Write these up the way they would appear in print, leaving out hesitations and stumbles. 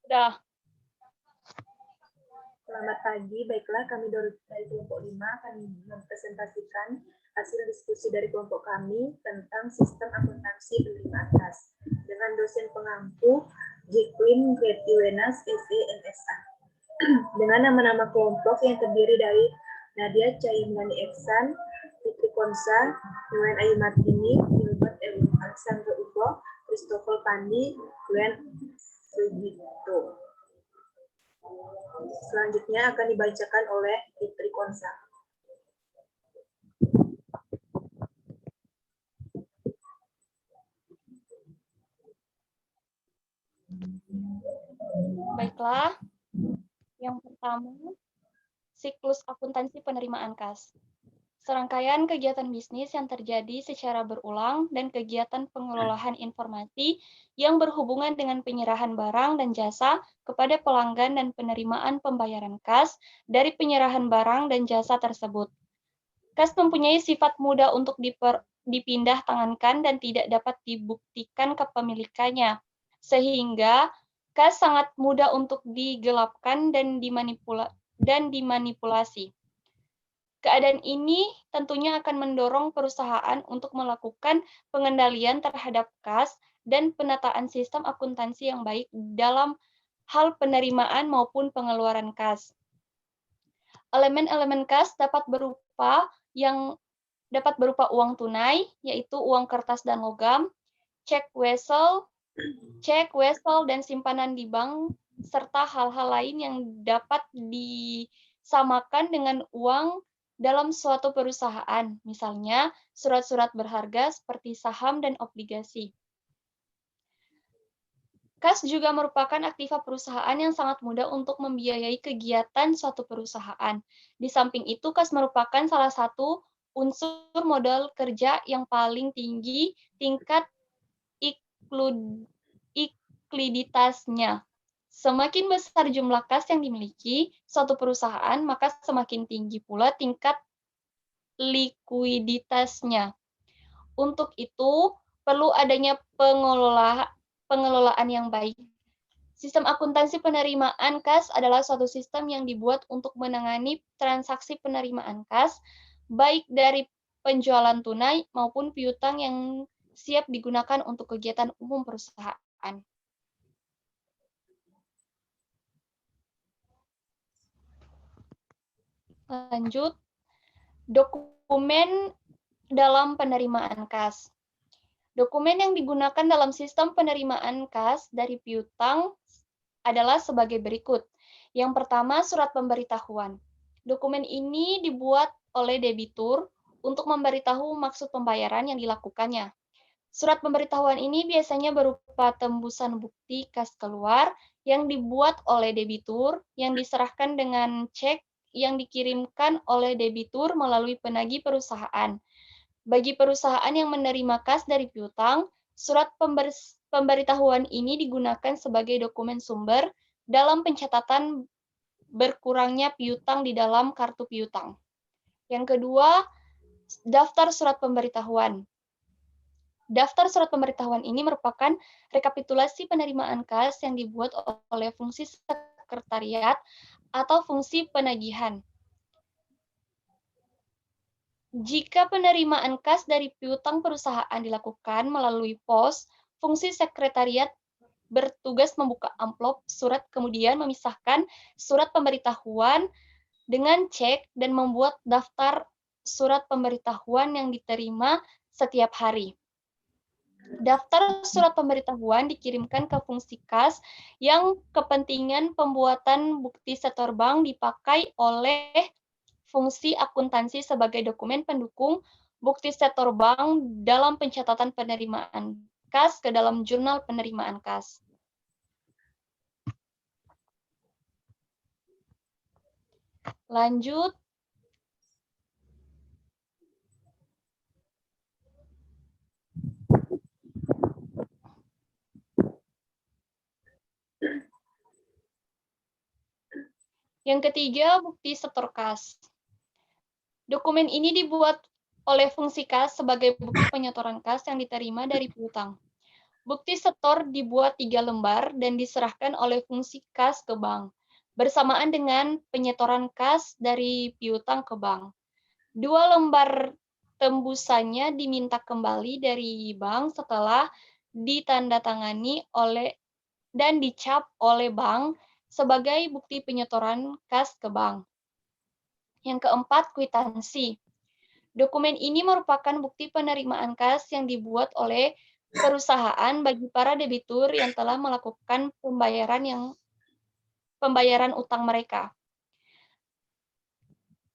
Udah. Selamat pagi, baiklah kami dari kelompok 5 akan mempresentasikan hasil diskusi dari kelompok kami tentang sistem akuntansi penerimaan kas dengan dosen pengampu Jacqueline Gretiwenas, SE, MSA. Dengan nama-nama kelompok yang terdiri dari Nadia Caimani Eksan, Fitri Konsa, Nuan Ayu Martini, Gilbert Alexander Ugo, Christopher Pandi, Glenn Sugito. Selanjutnya akan dibacakan oleh Fitri Konsa. Baiklah. Yang pertama, siklus akuntansi penerimaan kas. Serangkaian kegiatan bisnis yang terjadi secara berulang dan kegiatan pengelolaan informasi yang berhubungan dengan penyerahan barang dan jasa kepada pelanggan dan penerimaan pembayaran kas dari penyerahan barang dan jasa tersebut. Kas mempunyai sifat mudah untuk dipindah tangankan dan tidak dapat dibuktikan kepemilikannya, sehingga kas sangat mudah untuk digelapkan dan dimanipulasi. Keadaan ini tentunya akan mendorong perusahaan untuk melakukan pengendalian terhadap kas dan penataan sistem akuntansi yang baik dalam hal penerimaan maupun pengeluaran kas. Elemen-elemen kas dapat berupa uang tunai, yaitu uang kertas dan logam, cek wesel, dan simpanan di bank, serta hal-hal lain yang dapat disamakan dengan uang dalam suatu perusahaan, misalnya surat-surat berharga seperti saham dan obligasi. Kas juga merupakan aktiva perusahaan yang sangat mudah untuk membiayai kegiatan suatu perusahaan. Di samping itu, kas merupakan salah satu unsur modal kerja yang paling tinggi tingkat likuiditasnya. Semakin besar jumlah kas yang dimiliki suatu perusahaan, maka semakin tinggi pula tingkat likuiditasnya. Untuk itu, perlu adanya pengelolaan yang baik. Sistem akuntansi penerimaan kas adalah suatu sistem yang dibuat untuk menangani transaksi penerimaan kas, baik dari penjualan tunai maupun piutang yang siap digunakan untuk kegiatan umum perusahaan. Lanjut, dokumen dalam penerimaan kas. Dokumen yang digunakan dalam sistem penerimaan kas dari piutang adalah sebagai berikut. Yang pertama, surat pemberitahuan. Dokumen ini dibuat oleh debitur untuk memberitahu maksud pembayaran yang dilakukannya. Surat pemberitahuan ini biasanya berupa tembusan bukti kas keluar yang dibuat oleh debitur yang diserahkan dengan cek yang dikirimkan oleh debitur melalui penagih perusahaan. Bagi perusahaan yang menerima kas dari piutang, surat pemberitahuan ini digunakan sebagai dokumen sumber dalam pencatatan berkurangnya piutang di dalam kartu piutang. Yang kedua, daftar surat pemberitahuan. Daftar surat pemberitahuan ini merupakan rekapitulasi penerimaan kas yang dibuat oleh fungsi sekretariat atau fungsi penagihan. Jika penerimaan kas dari piutang perusahaan dilakukan melalui pos, fungsi sekretariat bertugas membuka amplop surat kemudian memisahkan surat pemberitahuan dengan cek dan membuat daftar surat pemberitahuan yang diterima setiap hari. Daftar surat pemberitahuan dikirimkan ke fungsi kas yang kepentingan pembuatan bukti setor bank dipakai oleh fungsi akuntansi sebagai dokumen pendukung bukti setor bank dalam pencatatan penerimaan kas ke dalam jurnal penerimaan kas. Lanjut. Yang ketiga, bukti setor kas. Dokumen ini dibuat oleh fungsi kas sebagai bukti penyetoran kas yang diterima dari piutang. Bukti setor dibuat 3 lembar dan diserahkan oleh fungsi kas ke bank, bersamaan dengan penyetoran kas dari piutang ke bank. 2 lembar tembusannya diminta kembali dari bank setelah ditandatangani oleh dan dicap oleh bank sebagai bukti penyetoran kas ke bank. Yang keempat, kwitansi. Dokumen ini merupakan bukti penerimaan kas yang dibuat oleh perusahaan bagi para debitur yang telah melakukan pembayaran utang mereka.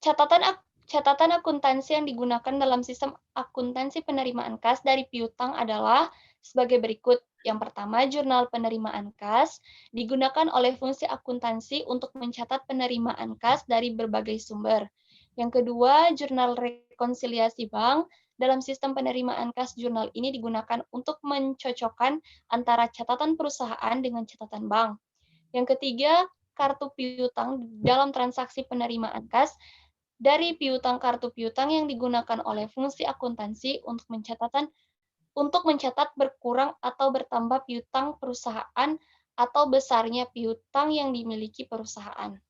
Catatan akuntansi yang digunakan dalam sistem akuntansi penerimaan kas dari piutang adalah sebagai berikut. Yang pertama, jurnal penerimaan kas digunakan oleh fungsi akuntansi untuk mencatat penerimaan kas dari berbagai sumber. Yang kedua, jurnal rekonsiliasi bank. Dalam sistem penerimaan kas, jurnal ini digunakan untuk mencocokkan antara catatan perusahaan dengan catatan bank. Yang ketiga, kartu piutang dalam transaksi penerimaan kas dari piutang kartu piutang yang digunakan oleh fungsi akuntansi untuk mencatat berkurang atau bertambah piutang perusahaan atau besarnya piutang yang dimiliki perusahaan.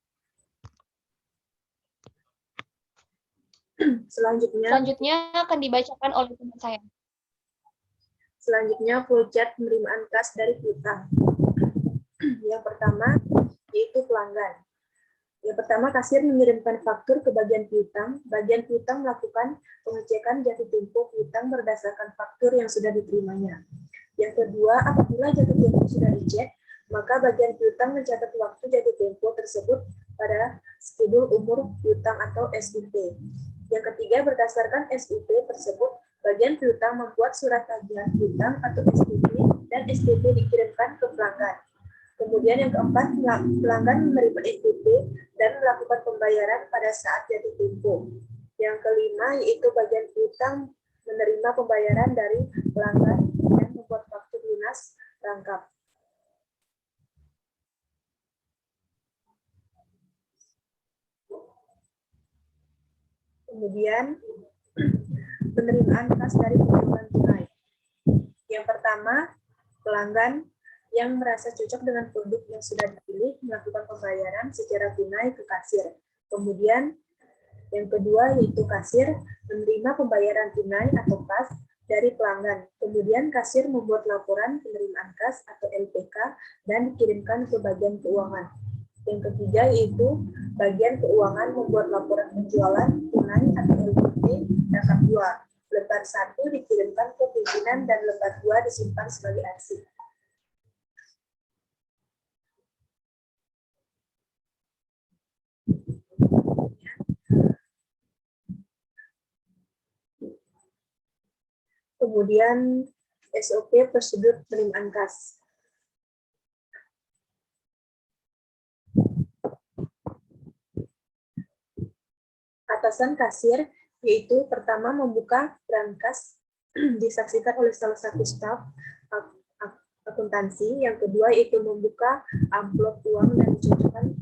Selanjutnya akan dibacakan oleh teman saya. Selanjutnya, flowchart penerimaan kas dari piutang. Yang pertama, yaitu pelanggan. Yang pertama, kasir mengirimkan faktur ke bagian piutang. Bagian piutang melakukan pengecekan jatuh tempo piutang berdasarkan faktur yang sudah diterimanya. Yang kedua, apabila jatuh tempo sudah dicek, maka bagian piutang mencatat waktu jatuh tempo tersebut pada skedul umur piutang atau SUP. Yang ketiga, berdasarkan SUP tersebut, bagian piutang membuat surat tagihan piutang atau STP dan STP dikirimkan ke pelanggan. Kemudian yang keempat, pelanggan menerima STP dan melakukan pembayaran pada saat jatuh tempo. Yang kelima, yaitu bagian piutang menerima pembayaran dari pelanggan dan membuat faktur lunas lengkap. Kemudian, penerimaan kas dari penjualan tunai. Yang pertama, pelanggan yang merasa cocok dengan produk yang sudah dipilih melakukan pembayaran secara tunai ke kasir. Kemudian, yang kedua yaitu kasir menerima pembayaran tunai atau kas dari pelanggan. Kemudian kasir membuat laporan penerimaan kas atau LPK dan dikirimkan ke bagian keuangan. Yang ketiga yaitu bagian keuangan membuat laporan penjualan tunai atau LPT rangkap 2. Lembar 1 dikirimkan ke pimpinan dan lembar 2 disimpan sebagai arsip. Kemudian SOP prosedur penerimaan kas. Atasan kasir yaitu pertama membuka berangkas disaksikan oleh salah satu staf akuntansi. Yang kedua yaitu membuka amplop uang dan dicocokkan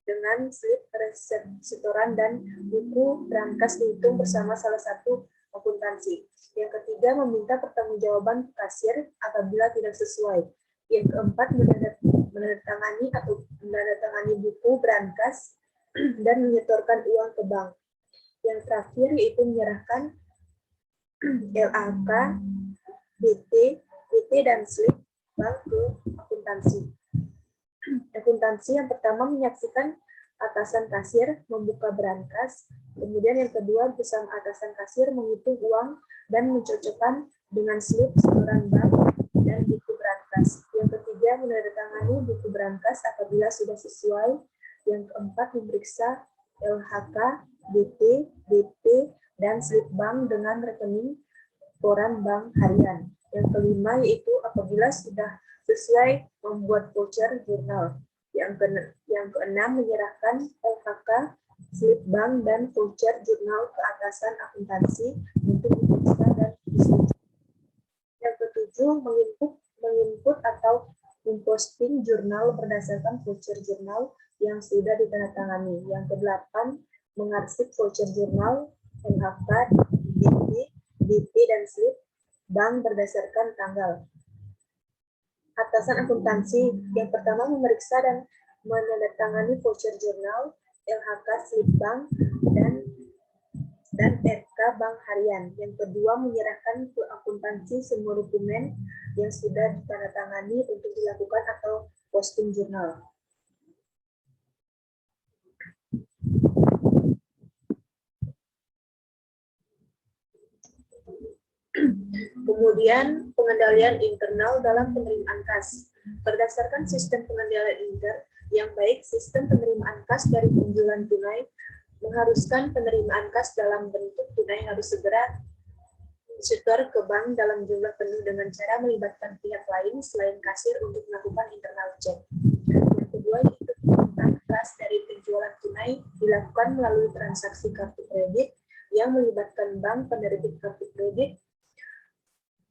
dengan slip resep setoran dan buku berangkas dihitung bersama salah satu akuntansi. Yang ketiga meminta pertanggungjawaban kasir apabila tidak sesuai. Yang keempat menandatangani buku berangkas dan menyetorkan uang ke bank. Yang terakhir yaitu menyerahkan LAK, BT dan slip bank ke akuntansi. Akuntansi yang pertama menyaksikan atasan kasir membuka berangkas, kemudian yang kedua bersama atasan kasir menghitung uang dan mencocokkan dengan slip setoran bank dan buku berangkas. Yang ketiga menandatangani buku berangkas apabila sudah sesuai. Yang keempat memeriksa LHK, BT, BP, dan slip bank dengan rekening koran bank harian. Yang kelima yaitu apabila sudah sesuai membuat voucher jurnal. Yang keenam menyerahkan LHK, slip bank, dan voucher jurnal ke atasan akuntansi untuk diperiksa dan disetujui. Yang ketujuh menginput atau memposting jurnal berdasarkan voucher jurnal yang sudah ditandatangani. Yang kedelapan mengarsip voucher jurnal, LHK, BP, dan slip bank berdasarkan tanggal. Atasan akuntansi yang pertama memeriksa dan menandatangani voucher jurnal, LHK slip bank, dan RK bank harian. Yang kedua menyerahkan ke akuntansi semua dokumen yang sudah ditandatangani untuk dilakukan atau posting jurnal. Kemudian pengendalian internal dalam penerimaan kas. Berdasarkan sistem pengendalian inter yang baik, sistem penerimaan kas dari penjualan tunai mengharuskan penerimaan kas dalam bentuk tunai harus segera disetor ke bank dalam jumlah penuh dengan cara melibatkan pihak lain selain kasir untuk melakukan internal check. Yang kedua yaitu penerimaan kas dari penjualan tunai dilakukan melalui transaksi kartu kredit yang melibatkan bank penerbit kartu kredit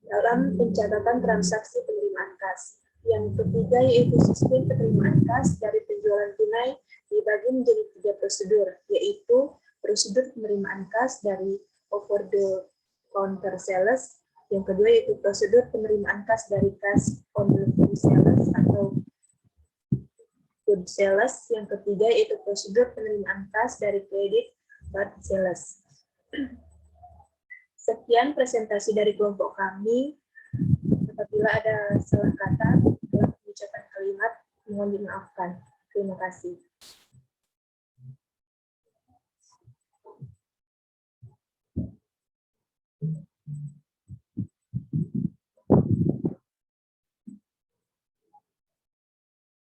dalam pencatatan transaksi penerimaan kas. Yang ketiga yaitu sistem penerimaan kas dari penjualan tunai dibagi menjadi 3 prosedur, yaitu prosedur penerimaan kas dari over the counter sales, yang kedua yaitu prosedur penerimaan kas dari cash on delivery sales atau food sales, yang ketiga yaitu prosedur penerimaan kas dari credit card sales. Sekian presentasi dari kelompok kami. Apabila ada salah kata dalam pengucapan kalimat, mohon dimaafkan. Terima kasih.